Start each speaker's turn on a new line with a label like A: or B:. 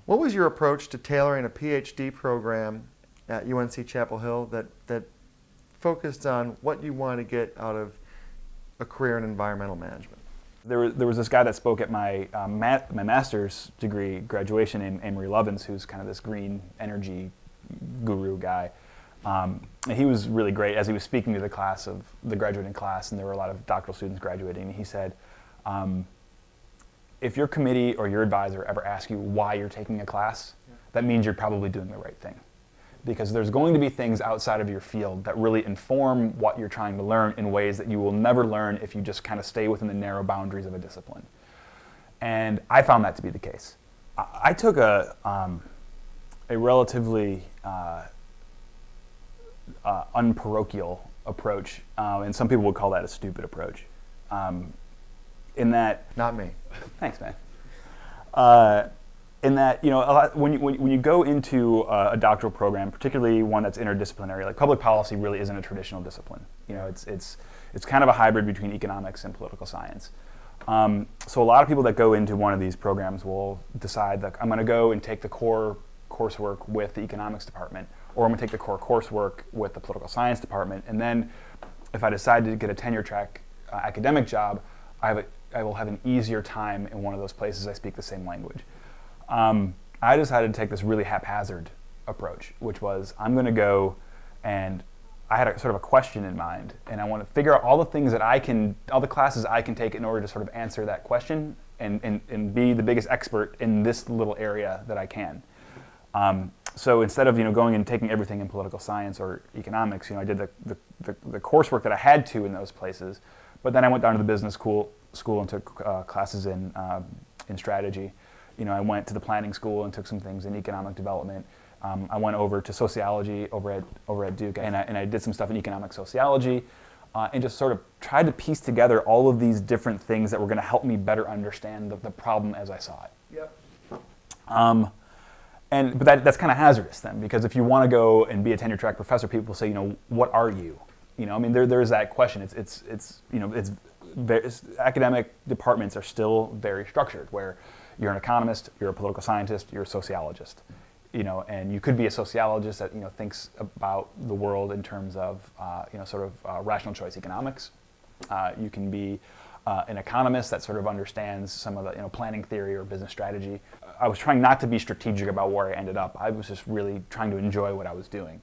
A: What was your approach to tailoring a PhD program at UNC Chapel Hill that focused on what you want to get out of a career in environmental management?
B: There was this guy that spoke at my master's degree graduation named Amory Lovins, who's kind of this green energy guru guy. And he was really great as he was speaking to the graduating class, and there were a lot of doctoral students graduating. He said, if your committee or your advisor ever asks you why you're taking a class, that means you're probably doing the right thing. Because there's going to be things outside of your field that really inform what you're trying to learn in ways that you will never learn if you just kind of stay within the narrow boundaries of a discipline. And I found that to be the case. I took a relatively unparochial approach, and some people would call that a stupid approach. In that,
A: not me.
B: Thanks, man. In that, you know, when you go into a doctoral program, particularly one that's interdisciplinary, like public policy really isn't a traditional discipline. You know, it's kind of a hybrid between economics and political science. So a lot of people that go into one of these programs will decide that I'm going to go and take the core coursework with the economics department, or I'm going to take the core coursework with the political science department, and then if I decide to get a tenure track academic job, I will have an easier time in one of those places I speak the same language. I decided to take this really haphazard approach, which was I'm going to go, and I had a sort of a question in mind, and I want to figure out all the classes I can take in order to sort of answer that question and be the biggest expert in this little area that I can. So instead of going and taking everything in political science or economics, I did the coursework that I had to in those places, but then I went down to the business school and took classes in strategy. I went to the planning school and took some things in economic development. I went over to sociology over at Duke, and I did some stuff in economic sociology, and just sort of tried to piece together all of these different things that were going to help me better understand the problem as I saw it. Yep. But that's kind of hazardous then, because if you want to go and be a tenure track professor, people say, what are you? I mean, there's that question. Academic departments are still very structured, where you're an economist, you're a political scientist, you're a sociologist, and you could be a sociologist that thinks about the world in terms of rational choice economics. You can be an economist that sort of understands some of the planning theory or business strategy. I was trying not to be strategic about where I ended up. I was just really trying to enjoy what I was doing.